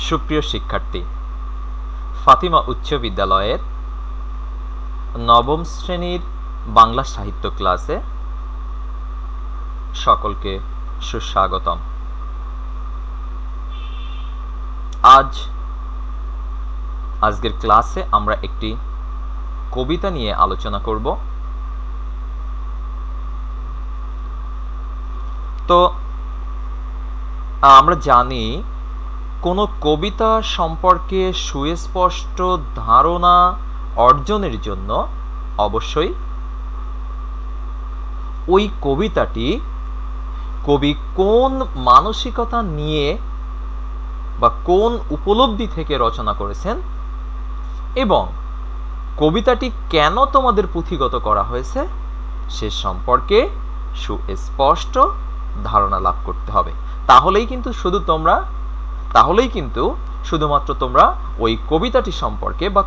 সুপ্রিয় শিক্ষার্থী, ফাতিমা উচ্চ বিদ্যালয়ের নবম শ্রেণীর বাংলা সাহিত্য ক্লাসে সকলকে সুস্বাগতম। আজকের ক্লাসে আমরা একটি কবিতা নিয়ে আলোচনা করব। তো আমরা জানি কোনো কবিতা সম্পর্কে সুস্পষ্ট ধারণা অর্জনের জন্য অবশ্যই ওই কবিতাটি কবি কোন মানসিকতা নিয়ে বা কোন উপলব্ধি থেকে রচনা করেছেন এবং কবিতাটি কেন তোমাদের পুঁথিগত করা হয়েছে সে সম্পর্কে সুস্পষ্ট ধারণা লাভ করতে হবে। তাহলেই কিন্তু শুধুমাত্র তোমরা ওই কবিতাটি সম্পর্কে বা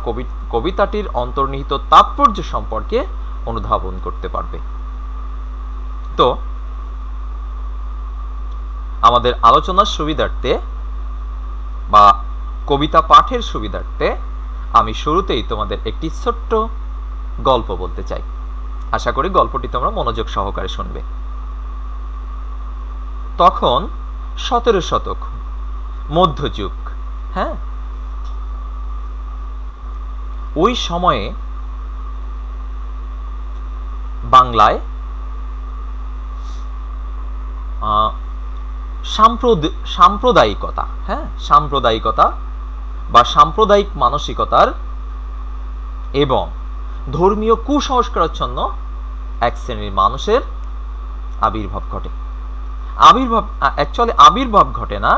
কবিতাটির অন্তর্নিহিত তাৎপর্য সম্পর্কে অনুধাবন করতে পারবে। তো আমাদের আলোচনার সুবিধার্থে বা কবিতা পাঠের সুবিধার্থে আমি শুরুতেই তোমাদের একটি ছোট্ট গল্প বলতে চাই। আশা করি গল্পটি তোমরা মনোযোগ সহকারে শুনবে। তখন 17 শতক, মধ্যযুগ। হ্যাঁ, ওই সময়ে বাংলায় সাম্প্রদায়িকতা বা সাম্প্রদায়িক মানসিকতার এবং ধর্মীয় কুসংস্কারাচ্ছন্ন এক শ্রেণীর মানুষের আবির্ভাব ঘটে। আবির্ভাব ঘটে না,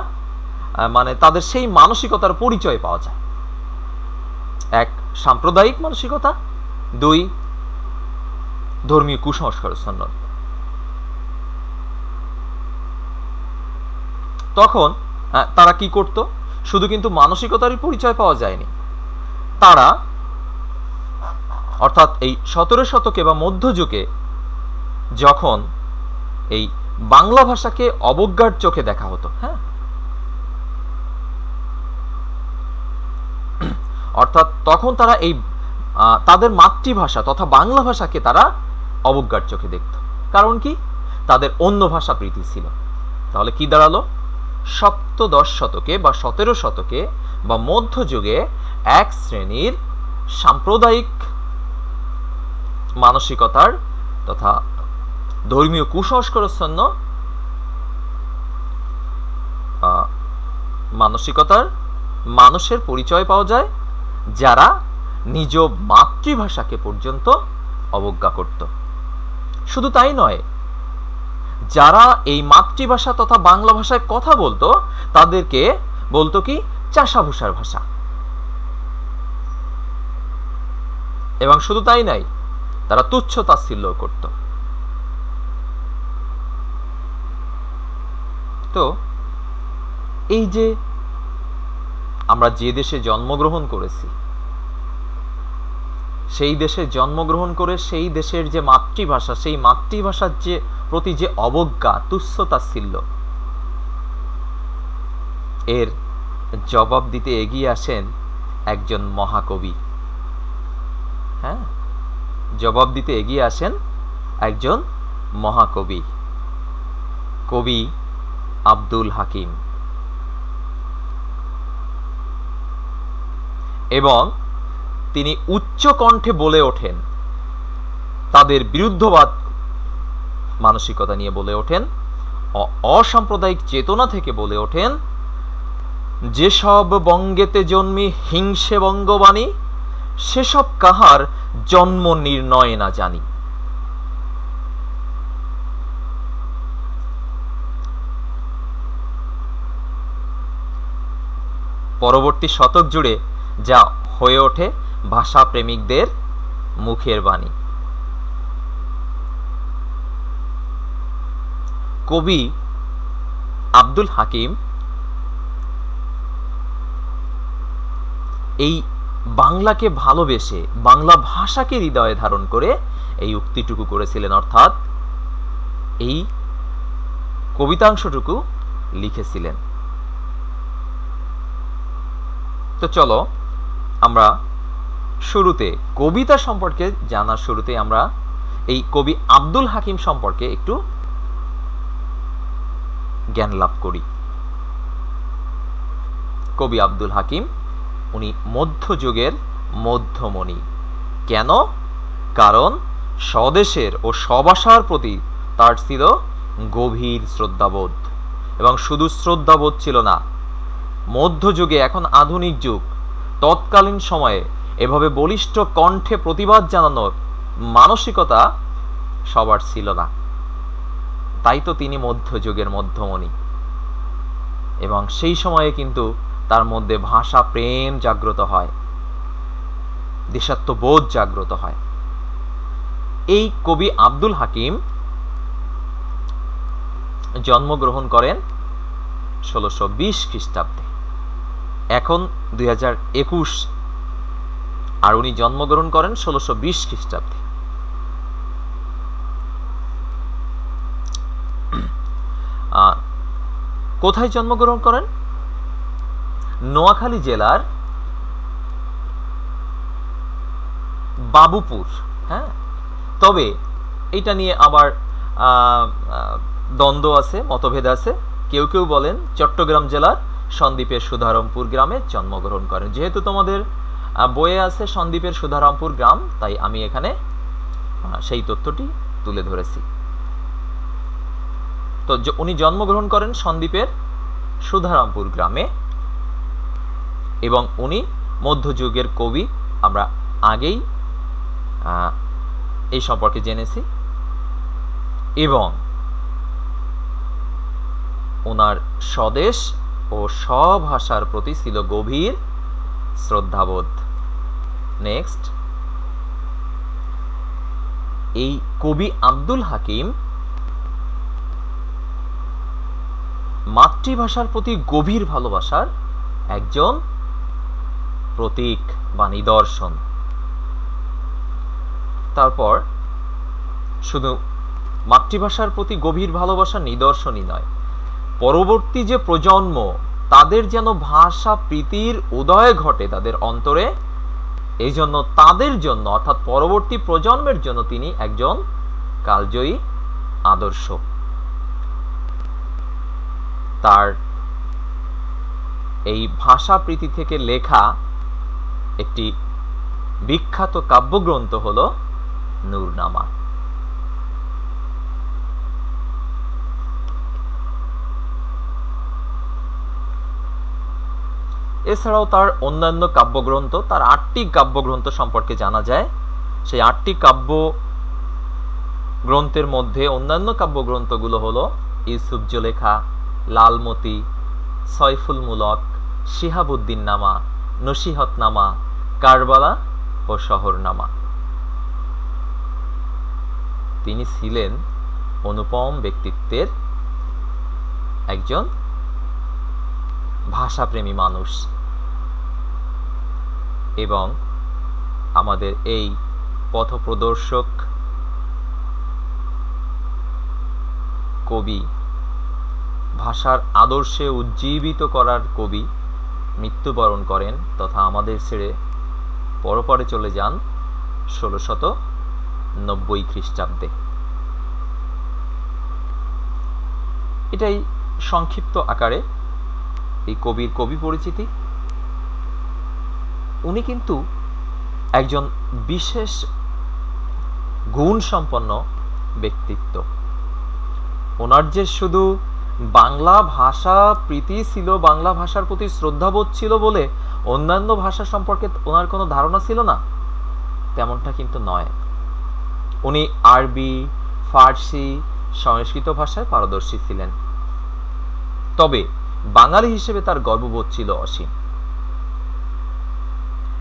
মানে তাদের সেই মানসিকতার পরিচয় পাওয়া যায়। এক, সাম্প্রদায়িক মানসিকতা; দুই, ধর্মীয় কুসংস্কারাচ্ছন্ন। তখন তারা কি করত? শুধু কিন্তু মানসিকতারই পরিচয় পাওয়া যায়নি, তারা অর্থাৎ এই 17 শতকে বা মধ্যযুগে যখন এই বাংলা ভাষাকে অবজ্ঞার চোখে দেখা হতো, হ্যাঁ, অর্থাৎ তখন তারা এই তাদের মাতৃভাষা তথা বাংলা ভাষাকে তারা অবজ্ঞার চোখে দেখত। কারণ কি? তাদের অন্য ভাষা প্রীতি ছিল। তাহলে কি দাঁড়ালো? সপ্তদশ শতকে বা 17 শতকে বা মধ্যযুগে এক শ্রেণীর সাম্প্রদায়িক মানসিকতার তথা ধর্মীয় কুসংস্কারাচ্ছন্ন মানসিকতার মানুষের পরিচয় পাওয়া যায়, যারা নিজ মাতৃভাষাকে পর্যন্ত অবজ্ঞা করত। শুধু তাই নয়, যারা এই মাতৃভাষা তথা বাংলা ভাষায় কথা বলতো তাদেরকে বলতো কি? চাষাভূষার ভাষা। এবং শুধু তাই নাই, তারা তুচ্ছ তাচ্ছিল্য করত। তো এই যে আমরা যে দেশে জন্মগ্রহণ করেছি, সেই দেশে জন্মগ্রহণ করে সেই দেশের যে মাতৃভাষা, সেই মাতৃভাষার যে প্রতি যে অবজ্ঞা, তুচ্ছ তাচ্ছিল্য, এর জবাব দিতে এগিয়ে আসেন একজন মহাকবি। হ্যাঁ, জবাব দিতে এগিয়ে আসেন একজন মহাকবি, কবি আব্দুল হাকিম। এবং তিনি উচ্চ কণ্ঠে বলে ওঠেন, তাদের বিরুদ্ধবাদ মানসিকতা নিয়ে বলে ওঠেন, অসাম্প্রদায়িক চেতনা থেকে বলে ওঠেন, যেসব বঙ্গেতে জন্মি হিংসে বঙ্গবাণী, সেসব কাহার জন্ম নির্ণয় না জানি। পরবর্তী শতক জুড়ে যা হয়ে ওঠে ভাষা প্রেমিকদের মুখের বাণী। কবি আব্দুল হাকিম এই বাংলাকে ভালোবেসে, বাংলা ভাষাকে হৃদয়ে ধারণ করে এই উক্তিটুকু করেছিলেন, অর্থাৎ এই কবিতাংশটুকু লিখেছিলেন। তো চলো আমরা শুরুতে কবিতা সম্পর্কে জানার শুরুতে আমরা এই কবি আব্দুল হাকিম সম্পর্কে একটু জ্ঞান লাভ করি। কবি আব্দুল হাকিম উনি মধ্যযুগের মধ্যমণি। কেন? কারণ স্বদেশের ও স্বভাষার প্রতি তার ছিল গভীর শ্রদ্ধাবোধ, এবং শুধু শ্রদ্ধাবোধ ছিল না, মধ্যযুগে, এখন আধুনিক যুগ, তৎকালীন সময়ে এভাবে বলিষ্ঠ কণ্ঠে প্রতিবাদ জানানোর মানসিকতা সবার ছিল না। তাই তো তিনি মধ্যযুগের মধ্যমণি। এবং সেই সময়ে কিন্তু তার মধ্যে ভাষা প্রেম জাগ্রত হয়, দেশাত্মবোধ জাগ্রত হয়। এই কবি আব্দুল হাকিম জন্মগ্রহণ করেন 1620 খ্রিস্টাব্দে। এখন 2021, আর উনি জন্মগ্রহণ করেন 1620 খ্রিস্টাব্দে। কোথায় জন্মগ্রহণ করেন? নোয়াখালী জেলার বাবুপুর। হ্যাঁ, তবে এটা নিয়ে আবার দ্বন্দ্ব আছে, মতভেদ আছে। কেউ কেউ বলেন চট্টগ্রাম জেলার সন্দ্বীপের সুধারামপুর গ্রামে জন্মগ্রহণ করেন। যেহেতু তোমাদের বইয়ে আছে সন্দ্বীপের সুধারামপুর গ্রাম, তাই আমি এখানে সেই তথ্যটি তুলে ধরেছি। তো উনি জন্মগ্রহণ করেন সন্দ্বীপের সুধারামপুর গ্রামে, এবং উনি মধ্যযুগের কবি। আমরা আগেই এই সম্পর্কে জেনেছি, এবং ওনার স্বদেশ ও স্বভাষার প্রতি ছিল গভীর শ্রদ্ধাবোধ। নেক্সট, এই কবি আব্দুল হাকিম মাতৃভাষার প্রতি গভীর ভালোবাসার একজন প্রতীক বা নিদর্শন। তারপর শুধু মাতৃভাষার প্রতি গভীর ভালোবাসার নিদর্শনই নয়, পরবর্তী যে প্রজন্ম, তাদের যেন ভাষা প্রীতির উদয় ঘটে তাদের অন্তরে, এই জন্য তাদের জন্য, অর্থাৎ পরবর্তী প্রজন্মের জন্য তিনি একজন কালজয়ী আদর্শ। তার এই ভাষা প্রীতি থেকে লেখা একটি বিখ্যাত কাব্যগ্রন্থ হল নূরনামা। এছাড়াও তার অন্যান্য কাব্যগ্রন্থ, তার 8টি কাব্যগ্রন্থ সম্পর্কে জানা যায়। সেই 8টি কাব্য গ্রন্থের মধ্যে অন্যান্য কাব্যগ্রন্থগুলো হলো ইউসুফ জুলেখা, লালমতি, সয়ফুল মুলক, শিহাবুদ্দিন নামা, নসিহতনামা, কারবালা ও শহরনামা। তিনি ছিলেন অনুপম ব্যক্তিত্বের একজন ভাষাপ্রেমী মানুষ, এবং আমাদের এই পথপ্রদর্শক কবি, ভাষার আদর্শে উজ্জীবিত করার কবি মৃত্যুবরণ করেন তথা আমাদের ছেড়ে পরপারে চলে যান 1690 খ্রিস্টাব্দে। এটাই সংক্ষিপ্ত আকারে এই কবির কবি পরিচিতি। উনি কিন্তু একজন বিশেষ গুণ সম্পন্ন ব্যক্তিত্ব। ওনার যে শুধু বাংলা ভাষা প্রীতি ছিল, বাংলা ভাষার প্রতি শ্রদ্ধাবোধ ছিল বলে অন্যান্য ভাষা সম্পর্কে ওনার কোনো ধারণা ছিল না, তেমনটা কিন্তু নয়। উনি আরবি, ফার্সি, সংস্কৃত ভাষায় পারদর্শী ছিলেন। তবে বাঙালি হিসেবে তার গর্ববোধ ছিল অসীম।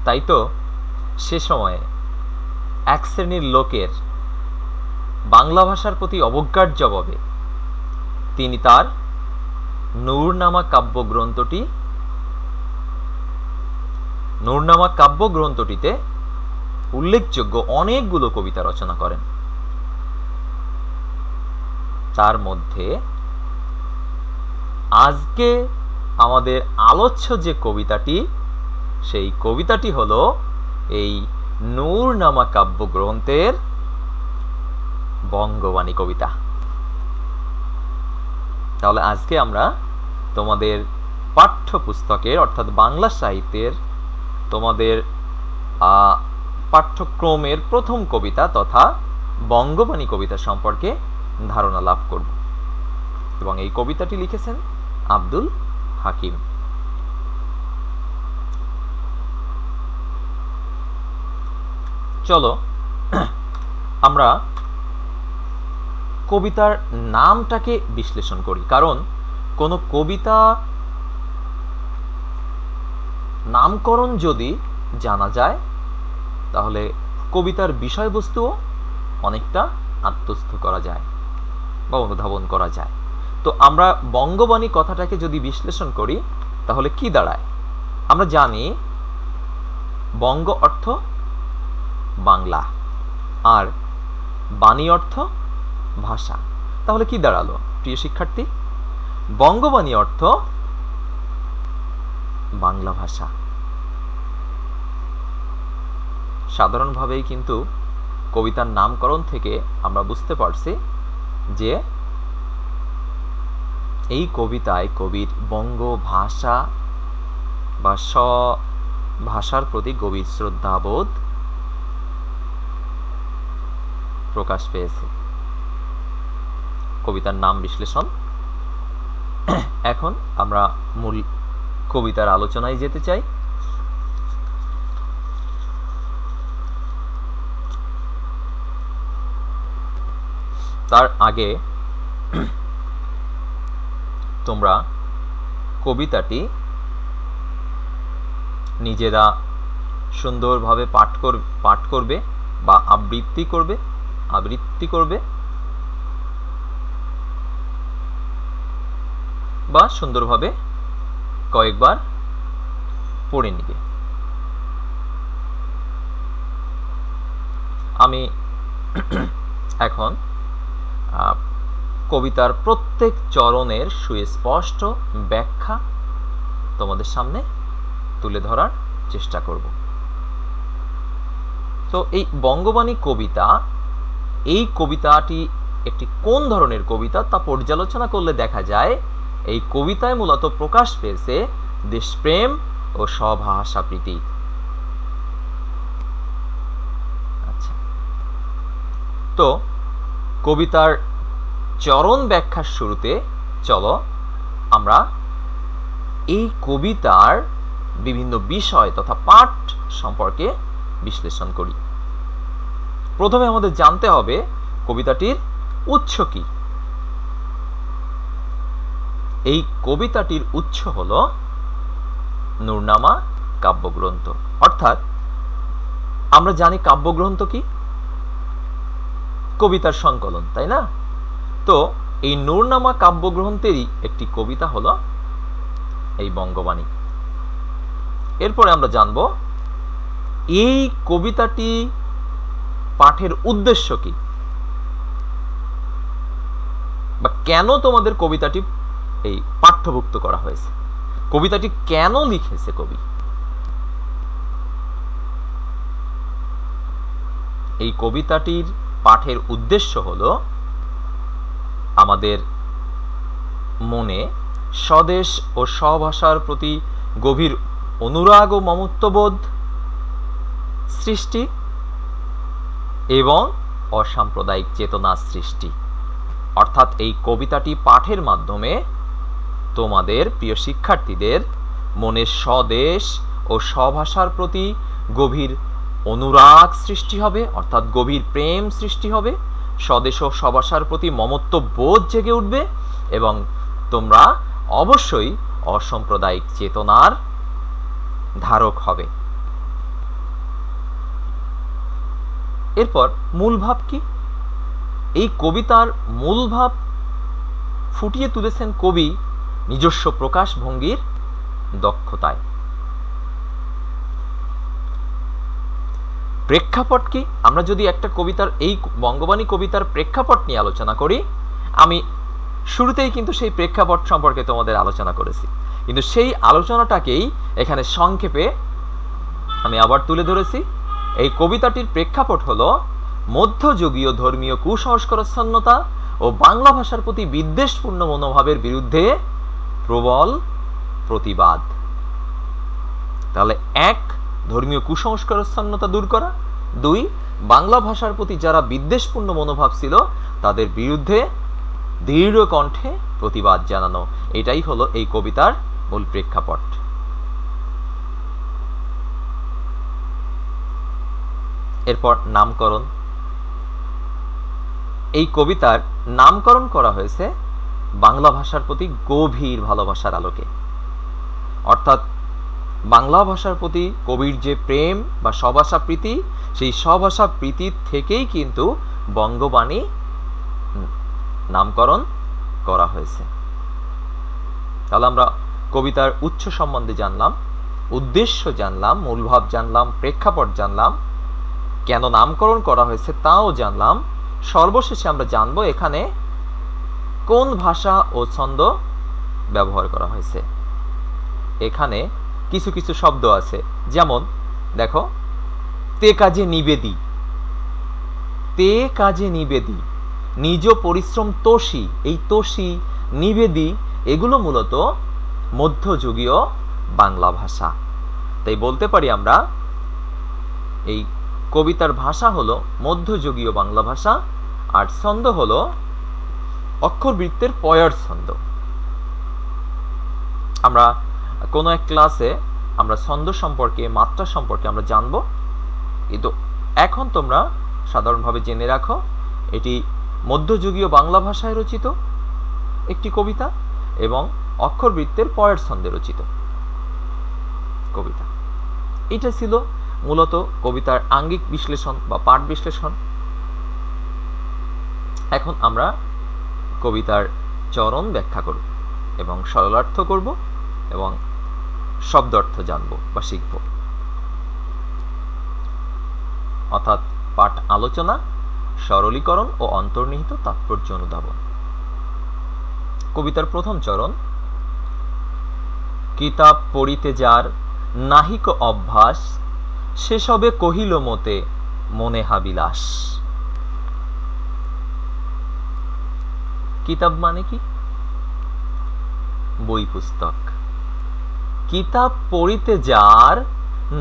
তাই তো সে সময়ে এক শ্রেণীর লোকের বাংলা ভাষার প্রতি অবজ্ঞার জবাবে তিনি তার নূরনামা কাব্যগ্রন্থটিতে উল্লেখযোগ্য অনেকগুলো কবিতা রচনা করেন। তার মধ্যে আজকে আমাদের আলোচ্য যে কবিতাটি, সেই কবিতাটি হলো এই নূর নামা কাব্যগ্রন্থের বঙ্গবাণী কবিতা। তাহলে আজকে আমরা তোমাদের পাঠ্যপুস্তকের অর্থাৎ বাংলা সাহিত্যের তোমাদের পাঠ্যক্রমের প্রথম কবিতা তথা বঙ্গবাণী কবিতা সম্পর্কে ধারণা লাভ করব এবং এই কবিতাটি লিখেছেন আব্দুল হাকিম। চলো আমরা কবিতার নামটাকে বিশ্লেষণ করি, কারণ কোনো কবিতা নামকরণ যদি জানা যায় তাহলে কবিতার বিষয়বস্তুও অনেকটা আত্মস্থ করা যায় বা অনুধাবন করা যায়। তো আমরা বঙ্গবাণী কথাটাকে যদি বিশ্লেষণ করি তাহলে কি দাঁড়ায়? আমরা জানি বঙ্গ অর্থ বাংলা আর বাণী অর্থ ভাষা। তাহলে কি দাঁড়ালো প্রিয় শিক্ষার্থী? বঙ্গবাণী অর্থ বাংলা ভাষা। সাধারণভাবেই কিন্তু কবিতার নামকরণ থেকে আমরা বুঝতে পারছি যে এই কবিতায় কবির বঙ্গ ভাষা বা ভাষার প্রতি গভীর শ্রদ্ধাবোধ প্রকাশ পেয়েছে। কবিতার নাম বিশ্লেষণ। এখন আমরা মূল কবিতার আলোচনায় যেতে চাই। তার আগে তোমরা কবিতাটি নিজেরা সুন্দরভাবে পাঠ করবে বা আবৃত্তি করবে বা সুন্দরভাবে কয়েকবার পড়ে নিবে। আমি এখন কবিতার প্রত্যেক চরণের সুস্পষ্ট ব্যাখ্যা তোমাদের সামনে তুলে ধরার চেষ্টা করব। তো এই বঙ্গবাণী কবিতা, এই কবিতাটি একটি কোন ধরনের কবিতা তা পর্যালোচনা করলে দেখা যায় এই কবিতায় মূলত প্রকাশ পেয়েছে দেশপ্রেম ও স্বভাষা প্রীতি। আচ্ছা, তো কবিতার চরণ ব্যাখ্যার শুরুতে চলো আমরা এই কবিতার বিভিন্ন বিষয় তথা পাঠ সম্পর্কে বিশ্লেষণ করি। প্রথমে আমাদের জানতে হবে কবিতাটির উৎস কি। এই কবিতাটির উৎস হলো নূরনামা কাব্যগ্রন্থ। অর্থাৎ আমরা জানি কাব্যগ্রন্থ কি? কবিতার সংকলন, তাই না? তো এই নূরনামা কাব্যগ্রন্থেরই একটি কবিতা হলো এই বঙ্গবাণী। এরপরে আমরা জানব এই কবিতাটি পাঠের উদ্দেশ্য কি বা কেন তোমাদের কবিতাটি এই পাঠ্যভুক্ত করা হয়েছে, কবিতাটি কেন লিখেছে কবি। এই কবিতাটির পাঠের উদ্দেশ্য হলো আমাদের মনে স্বদেশ ও স্বভাষার প্রতি গভীর অনুরাগ ও মমত্ববোধ সৃষ্টি এবং অসাম্প্রদায়িক চেতনা সৃষ্টি। অর্থাৎ এই কবিতাটি পাঠের মাধ্যমে তোমাদের প্রিয় শিক্ষার্থীদের মনে স্বদেশ ও স্বভাষার প্রতি গভীর অনুরাগ সৃষ্টি হবে, অর্থাৎ গভীর প্রেম সৃষ্টি হবে, স্বদেশ ও স্বভাষার প্রতি মমত্ব বোধ জেগে উঠবে এবং তোমরা অবশ্যই অসাম্প্রদায়িক চেতনার ধারক হবে। এরপর মূল ভাব কি? এই কবিতার মূল ভাব ফুটিয়ে তুলেছেন কবি নিজস্ব প্রকাশ ভঙ্গির দক্ষতায়। প্রেক্ষাপট কি? আমরা যদি একটা কবিতার, এই বঙ্গবাণী কবিতার প্রেক্ষাপট নিয়ে আলোচনা করি, আমি শুরুতেই কিন্তু সেই প্রেক্ষাপট সম্পর্কে তোমাদের আলোচনা করেছি, কিন্তু সেই আলোচনাটাকেই এখানে সংক্ষেপে আমি আবার তুলে ধরেছি, এই কবিতাটির প্রেক্ষাপট হলো মধ্যযুগীয় ধর্মীয় কুসংস্কারাচ্ছন্নতা ও বাংলা ভাষার প্রতি বিদ্বেষপূর্ণ মনোভাবের বিরুদ্ধে প্রবল প্রতিবাদ। তাহলে এক, ধর্মীয় কুসংস্কারাচ্ছন্নতা দূর করা, দুই, বাংলা ভাষার প্রতি যারা বিদ্বেষপূর্ণ মনোভাব ছিল তাদের বিরুদ্ধে দৃঢ় কণ্ঠে প্রতিবাদ জানানো। এটাই হলো এই কবিতার মূল প্রেক্ষাপট। এরপর নামকরণ। এই কবিতার নামকরণ করা হয়েছে বাংলা ভাষার প্রতি গভীর ভালোবাসার আলোকে। অর্থাৎ বাংলা ভাষার প্রতি কবির যে প্রেম বা স্বভাষা প্রীতি, সেই স্বভাষা প্রীতির থেকেই কিন্তু বঙ্গবাণী নামকরণ করা হয়েছে। তাহলে আমরা কবিতার উৎস সম্বন্ধে জানলাম, উদ্দেশ্য জানলাম, মূলভাব জানলাম, প্রেক্ষাপট জানলাম, কেন নামকরণ করা হয়েছে তাও জানলাম। সর্বশেষে আমরা জানব এখানে কোন ভাষা ও ছন্দ ব্যবহার করা হয়েছে। এখানে কিছু কিছু শব্দ আছে, যেমন দেখো, তে কাজে নিবেদি, তে কাজে নিবেদি, নিজ পরিশ্রম তোষী, এই তোষী, নিবেদি এগুলো মূলত মধ্যযুগীয় বাংলা ভাষা। তাই বলতে পারি আমরা এই কবিতার ভাষা হলো মধ্যযুগীয় বাংলা ভাষা, আর ছন্দ হলো অক্ষরবৃত্তের পয়ার ছন্দ। আমরা কোনো এক ক্লাসে আমরা ছন্দ সম্পর্কে, মাত্রা সম্পর্কে আমরা জানবো, কিন্তু এখন তোমরা সাধারণভাবে জেনে রাখো এটি মধ্যযুগীয় বাংলা ভাষায় রচিত একটি কবিতা এবং অক্ষরবৃত্তের পয়ার ছন্দে রচিত কবিতা। এটা ছিল মূলত কবিতার আঙ্গিক বিশ্লেষণ বা পাঠ বিশ্লেষণ। এখন আমরা কবিতার চরণ ব্যাখ্যা করব এবং সরলার্থ করব এবং শব্দার্থ জানব বা শিখব। অর্থাৎ পাঠ আলোচনা, সরলীকরণ ও অন্তর্নিহিত তাৎপর্য অনুধাবন। কবিতার প্রথম চরণ। কিতাব পড়িতে যার নাহিক অভ্যাস, সেসবে কহিল মতে মনে হাবিলাস। কিতাব মানে কি? বই পুস্তক। কিতাব পড়িতে যার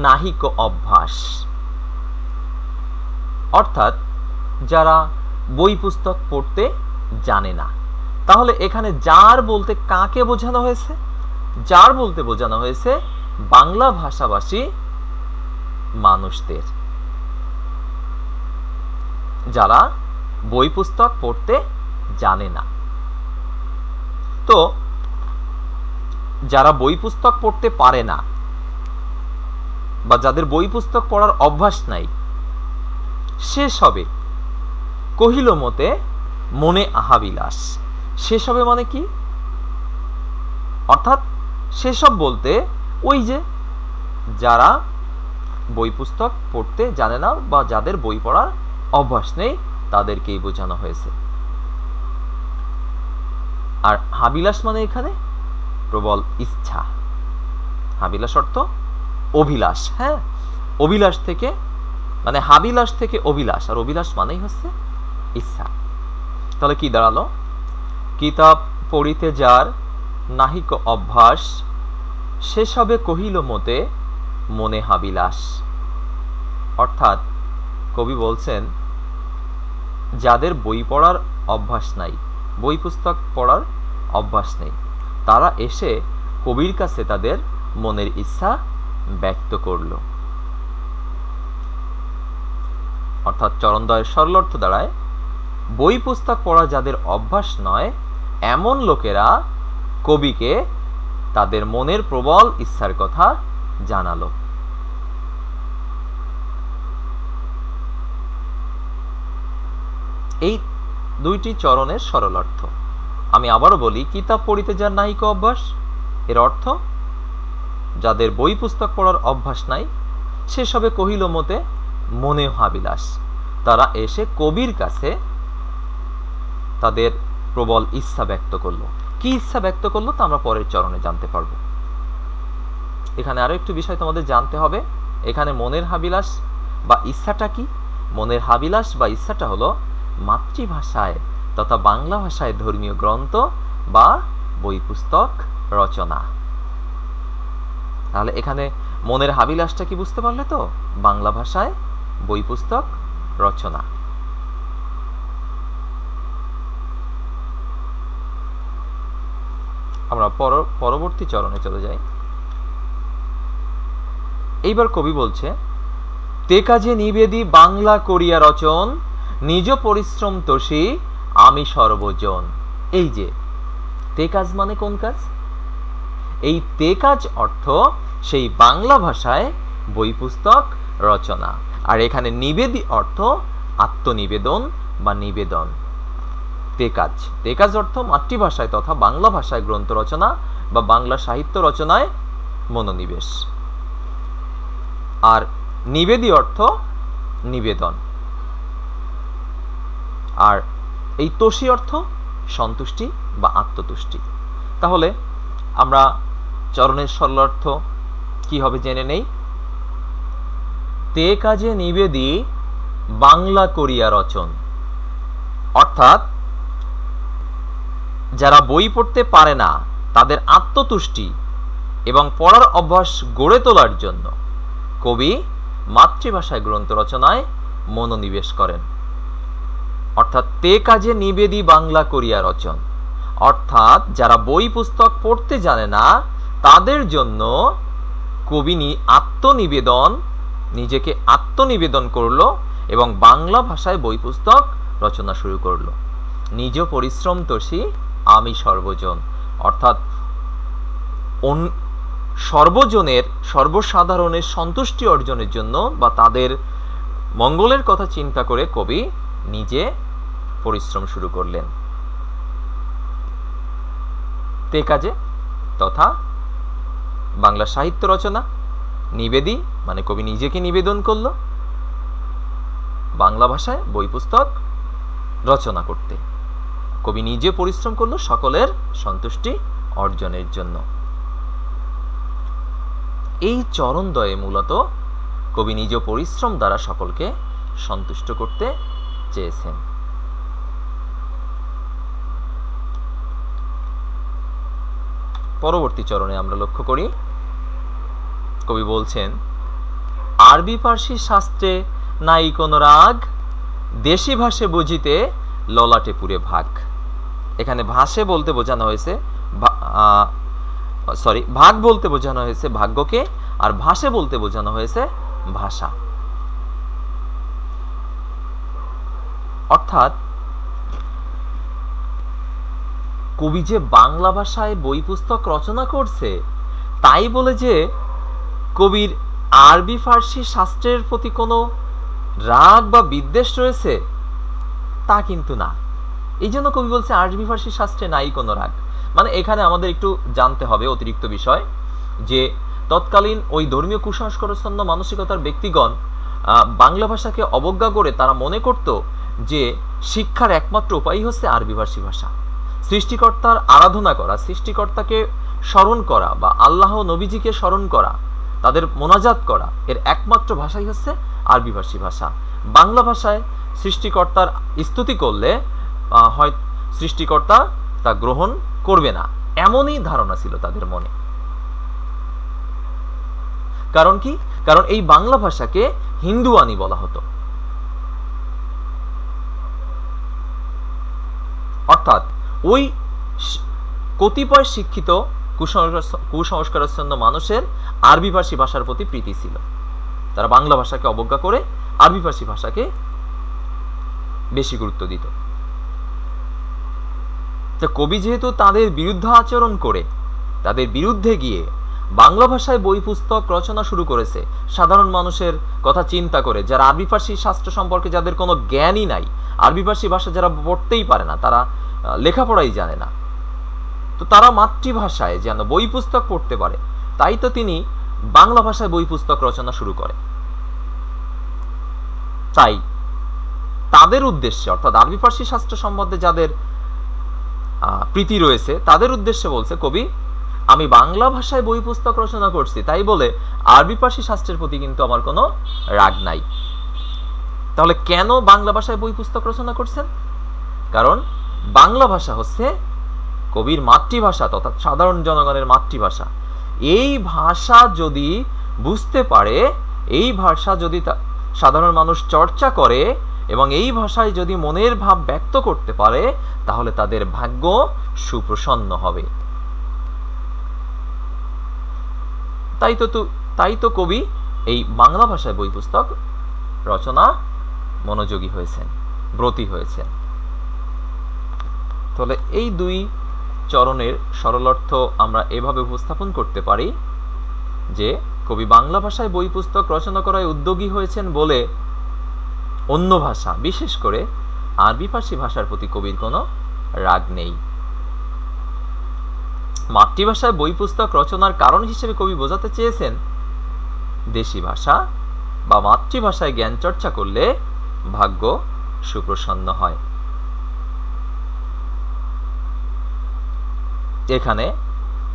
নাহিক অভ্যাস, অর্থাৎ যারা বই পুস্তক পড়তে জানে না। তাহলে এখানে যার বলতে কাকে বোঝানো হয়েছে? যার বলতে বোঝানো হয়েছে বাংলা ভাষাভাষী মানুষদের, যারা বই পুস্তক পড়তে জানে না। তো যারা বই পুস্তক পড়তে পারে না বা যাদের বই পুস্তক পড়ার অভ্যাস নাই, সেসবে কহিল মতে মনে আহাবিলাস। সেসবে মানে কি? অর্থাৎ সেসব বলতে ওই যে যারা বই পুস্তক পড়তে জানে না বা যাদের বই পড়ার অভ্যাস নেই তাদেরকেই বোঝানো হয়েছে। আর হাবিলাস মানে এখানে প্রবল ইচ্ছা। হাবিলাস অর্থ অভিলাষ। হ্যাঁ, অভিলাষ থেকে মানে হাবিলাস থেকে অভিলাষ, আর অভিলাষ মানেই হচ্ছে ইচ্ছা। তাহলে কি দাঁড়ালো? কিতাব পড়িতে যার নাহিক অভ্যাস, সেসবে কহিল মতে মনে হাবিলাস। অর্থাৎ কবি বলছেন যাদের বই পড়ার অভ্যাস নাই, বই পুস্তক পড়ার অভ্যাস নেই, তারা এসে কবির কাছে তাদের মনের ইচ্ছা ব্যক্ত করল। অর্থাৎ চরণদ্বয়ের সরল অর্থ দাঁড়ায়, বই পুস্তক পড়া যাদের অভ্যাস নয় এমন লোকেরা কবিকে তাদের মনের প্রবল ইচ্ছার কথা জানালো। এই দুইটি চরণের সরল অর্থ আমি আবারও বলি। কিতাব পড়িতে যার নাহিক অভ্যাস, এর অর্থ যাদের বই পুস্তক পড়ার অভ্যাস নাই, সেসবে কহিল মতে মনে হাবিলাস, তারা এসে কবির কাছে তাদের প্রবল ইচ্ছা ব্যক্ত করলো। কি ইচ্ছা ব্যক্ত করলো তা আমরা পরের চরণে জানতে পারবো। এখানে আরো একটু বিষয় তোমাদের জানতে হবে। এখানে মনের হাবিলাস বা ইচ্ছাটা কি? মনের হাবিলাস বা ইচ্ছাটা হলো মাতৃভাষায় তথা বাংলা ভাষায় ধর্মীয় গ্রন্থ বা বই পুস্তক রচনা। তাহলে এখানে মনের হাবিলাসটা কি বুঝতে পারলে তো? বাংলা ভাষায় বই পুস্তক রচনা। আমরা পরবর্তী চরণে চলে যাই। এইবার কবি বলছে, তে কাজে নিবেদি বাংলা করিয়া রচন, নিজ পরিশ্রম তোষী আমি সর্বজন। এই যে তে কাজ মানে কোন কাজ? এই তে কাজ অর্থ সেই বাংলা ভাষায় বই পুস্তক রচনা। আর এখানে নিবেদি অর্থ আত্মনিবেদন বা নিবেদন। তে কাজ অর্থ মাতৃভাষায় তথা বাংলা ভাষায় গ্রন্থ রচনা বা বাংলা সাহিত্য রচনায় মনোনিবেশ। আর নিবেদি অর্থ নিবেদন। আর এই তোষী অর্থ সন্তুষ্টি বা আত্মতুষ্টি। তাহলে আমরা চরণের সরলার্থ কি হবে জেনে নেই। তে কাজে নিবেদি বাংলা করিয়া রচন, অর্থাৎ যারা বই পড়তে পারে না তাদের আত্মতুষ্টি এবং পড়ার অভ্যাস গড়ে তোলার জন্য কবি মাতৃভাষায় গ্রন্থ রচনায় মনোনিবেশ করেন। অর্থাৎ তে কাজে নিবেদি বাংলা করিয়া রচন, অর্থাৎ যারা বই পুস্তক পড়তে জানে না তাদের জন্য কবি নিজেকে আত্মনিবেদন করলো এবং বাংলা ভাষায় বই পুস্তক রচনা শুরু করলো। নিজ পরিশ্রম তোষী আমি সর্বজন, অর্থাৎ সর্বসাধারণের সন্তুষ্টি অর্জনের জন্য বা তাদের মঙ্গলের কথা চিন্তা করে কবি নিজে পরিশ্রম শুরু করলেন। তে কাজে তথা বাংলা সাহিত্য রচনা, নিবেদি মানে কবি নিজেকে নিবেদন করল বাংলা ভাষায় বই পুস্তক রচনা করতে। কবি নিজে পরিশ্রম করল সকলের সন্তুষ্টি অর্জনের জন্য। এই চরণদ্বয়ে মূলত কবি নিজ পরিশ্রম দ্বারা সকলকে সন্তুষ্ট করতে চেয়েছেন। পরবর্তী চরণে আমরা লক্ষ্য করি, কবি বলছেন, আরবি ফার্সি শাস্ত্রে নাই কোন রাগ, দেশি ভাষে বুঝিতে ললাটে পুরে ভাগ। এখানে ভাষে বলতে বোঝানো হয়েছে ভাগ বলতে বোঝানো হয়েছে ভাগ্যকে, আর ভাষে বলতে বোঝানো হয়েছে ভাষা। অর্থাৎ কবি যে বাংলা ভাষায় বই পুস্তক রচনা করছে তাই বলে যে কবির আরবি ফার্সি শাস্ত্রের প্রতি কোনো রাগ বা বিদ্বেষ রয়েছে তা কিন্তু না। এই জন্য কবি বলছে আরবি ফার্সি শাস্ত্রে নাই কোনো রাগ। মানে এখানে আমাদের একটু জানতে হবে অতিরিক্ত বিষয় যে তৎকালীন ওই ধর্মীয় কুসংস্কারাচ্ছন্ন মানসিকতার ব্যক্তিগণ বাংলা ভাষাকে অবজ্ঞা করে তারা মনে করত যে শিক্ষার একমাত্র উপায় হচ্ছে আরবি ফার্সি ভাষা। সৃষ্টিকর্তার আরাধনা করা, সৃষ্টিকর্তাকে স্মরণ করা বা আল্লাহ নবীজিকে স্মরণ করা, তাদের মোনাজাত করা, এর একমাত্র ভাষাই হচ্ছে আরবি ফার্সি ভাষা। বাংলা ভাষায় সৃষ্টিকর্তার স্তুতি করলে হয় সৃষ্টিকর্তা তা গ্রহণ করবে না, এমনই ধারণা ছিল তাদের মনে। কারণ কি? কারণ এই বাংলা ভাষাকে হিন্দুয়ানি বলা হতো। অর্থাৎ ওই কতিপয় শিক্ষিত কুসংস্কারাচ্ছন্ন মানুষের আরবি ফার্সি ভাষার প্রতি প্রীতি ছিল। তারা বাংলা ভাষাকে অবজ্ঞা করে আরবি ফার্সি ভাষাকে বেশি গুরুত্ব দিত। তো কবি যেহেতু তাদের বিরুদ্ধে আচরণ করে তাদের বিরুদ্ধে গিয়ে বাংলা ভাষায় বই পুস্তক রচনা শুরু করেছে, সাধারণ মানুষের কথা চিন্তা করে, যারা আরবি ফার্সি শাস্ত্র সম্পর্কে যাদের কোনো জ্ঞানই নাই, আরবি ফার্সি ভাষা যারা পড়তেই পারে না, তারা লেখাপড়াই জানে না, তো তারা মাতৃভাষায় যেন বই পুস্তক পড়তে পারে, তাই তো তিনি বাংলা ভাষায় বই পুস্তক রচনা শুরু করে। তাই তাদের উদ্দেশ্যে, অর্থাৎ আরবি ফার্সি শাস্ত্র সম্বন্ধে যাদের প্রীতি রয়েছে তাদের উদ্দেশ্যে বলছে কবি, আমি বাংলা ভাষায় বই পুস্তক রচনা করছি তাই বলে আরবি ফার্সি শাস্ত্রের প্রতি কিন্তু আমার কোনো রাগ নাই। তাহলে কেন বাংলা ভাষায় বই পুস্তক রচনা করছেন? কারণ বাংলা ভাষা হচ্ছে কবির মাতৃভাষা তথা সাধারণ জনগণের মাতৃভাষা। এই ভাষা যদি বুঝতে পারে, এই ভাষা যদি সাধারণ মানুষ চর্চা করে এবং এই ভাষায় যদি মনের ভাব ব্যক্ত করতে পারে, তাহলে তাদের ভাগ্য সুপ্রসন্ন হবে। তাই তো কবি এই বাংলা ভাষায় বই পুস্তক রচনা মনোযোগী হয়েছেন, ব্রতী হয়েছেন। তাহলে এই দুই চরণের সরল অর্থ আমরা এভাবে উপস্থাপন করতে পারি যে কবি বাংলা ভাষায় বই পুস্তক রচনা করায় উদ্যোগী হয়েছেন বলে অন্য ভাষা, বিশেষ করে আরবি ফার্সি ভাষার প্রতি কবির কোনো রাগ নেই। মাতৃভাষায় বই পুস্তক রচনার কারণ হিসেবে কবি বোঝাতে চেয়েছেন দেশি ভাষা বা মাতৃভাষায় জ্ঞান চর্চা করলে ভাগ্য সুপ্রসন্ন হয়। এখানে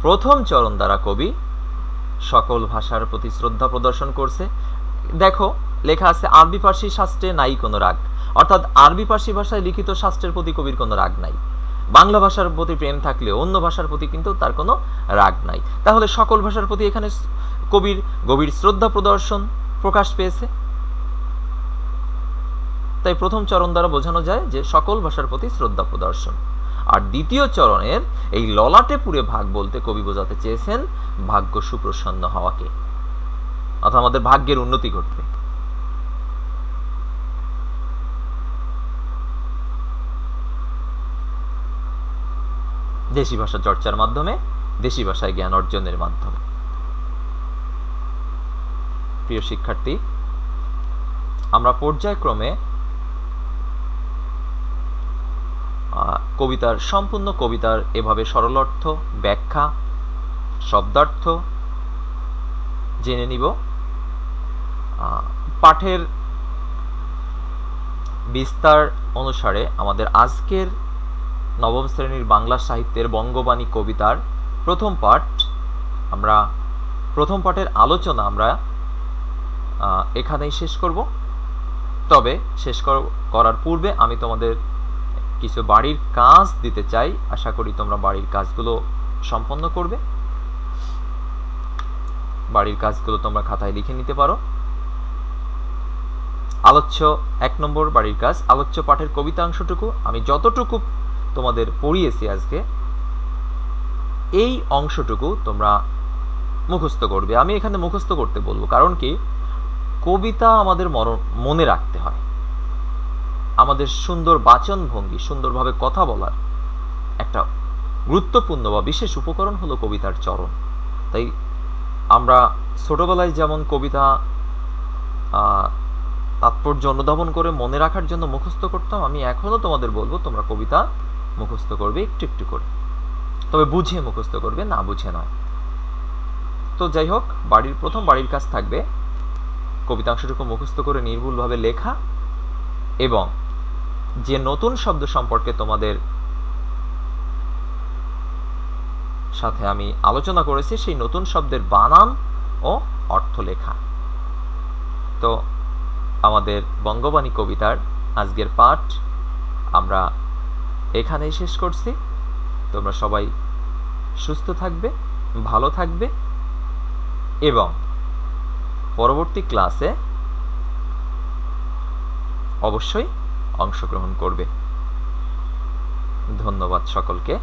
প্রথম চরণ দ্বারা কবি সকল ভাষার প্রতি শ্রদ্ধা প্রদর্শন করছে। দেখো লেখা আছে আরবি ফার্সি শাস্ত্রে নাই কোনো রাগ, অর্থাৎ আরবি ফার্সি ভাষায় লিখিত শাস্ত্রের প্রতি কবির কোনো রাগ নাই। বাংলা ভাষার প্রতি প্রেম থাকলে অন্য ভাষার প্রতি কিন্তু তার কোনো রাগ নাই। তাহলে সকল ভাষার প্রতি এখানে কবির গভীর শ্রদ্ধা প্রদর্শন প্রকাশ পেয়েছে। তাই প্রথম চরণ দ্বারা বোঝানো যায় যে সকল ভাষার প্রতি শ্রদ্ধা প্রদর্শন। আর দ্বিতীয় চরণের এই ললাটে পুরে ভাগ বলতে কবি বোঝাতে চেয়েছেন ভাগ্য সুপ্রসন্ন হওয়াকে, অর্থাৎ আমাদের ভাগ্যের উন্নতি ঘটবে। দেশি ভাষা চর্চার মাধ্যমে, দেশি ভাষায় জ্ঞান অর্জনের মাধ্যমে। প্রিয় শিক্ষার্থী, আমরা পর্যায়ক্রমে কবিতার সম্পূর্ণ কবিতার এভাবে সরল অর্থ, ব্যাখ্যা, শব্দার্থ জেনে নিব। পাঠের বিস্তার অনুসারে আমাদের আজকের নবম শ্রেণীর বাংলা সাহিত্যের বঙ্গবাণী কবিতার প্রথম পাঠের আলোচনা আমরা এখানেই শেষ করব। তবে শেষ করার পূর্বে আমি তোমাদের কিছু বাড়ির কাজ দিতে চাই। আশা করি তোমরা বাড়ির কাজগুলো সম্পন্ন করবে। বাড়ির কাজগুলো তোমরা খাতায় লিখে নিতে পারো। আলোচ্য 1 নম্বর বাড়ির কাজ, আলোচ্য পাঠের কবিতা অংশটুকু আমি যতটুকু তোমাদের পড়িয়েছি আজকে, এই অংশটুকু তোমরা মুখস্থ করবে। আমি এখানে মুখস্থ করতে বলবো, কারণ কি কবিতা আমাদের মনে রাখতে হয়। আমাদের সুন্দর বাচন ভঙ্গি, সুন্দরভাবে কথা বলার একটা গুরুত্বপূর্ণ বা বিশেষ উপকরণ হলো কবিতার চরণ। তাই আমরা ছোটবেলায় যেমন কবিতা তাৎপর্য অনুধাবন করে মনে রাখার জন্য মুখস্থ করতাম, আমি এখনো তোমাদের বলবো তোমরা কবিতা মুখস্থ করবে একটু একটু করে, তবে বুঝে মুখস্থ করবে, না বুঝে নয়। তো যাই হোক, প্রথম বাড়ির কাজ থাকবে কবিতাংশটুকু মুখস্থ করে নির্ভুলভাবে লেখা এবং যে নতুন শব্দ সম্পর্কে তোমাদের সাথে আমি আলোচনা করেছি সেই নতুন শব্দের বানান ও অর্থ লেখা। তো আমাদের বঙ্গবাণী কবিতার আজকের পাঠ আমরা এখানেই শেষ করছি। তোমরা সবাই সুস্থ থাকবে, ভালো থাকবে এবং পরবর্তী ক্লাসে অবশ্যই অংশগ্রহণ করবে। ধন্যবাদ সকলকে।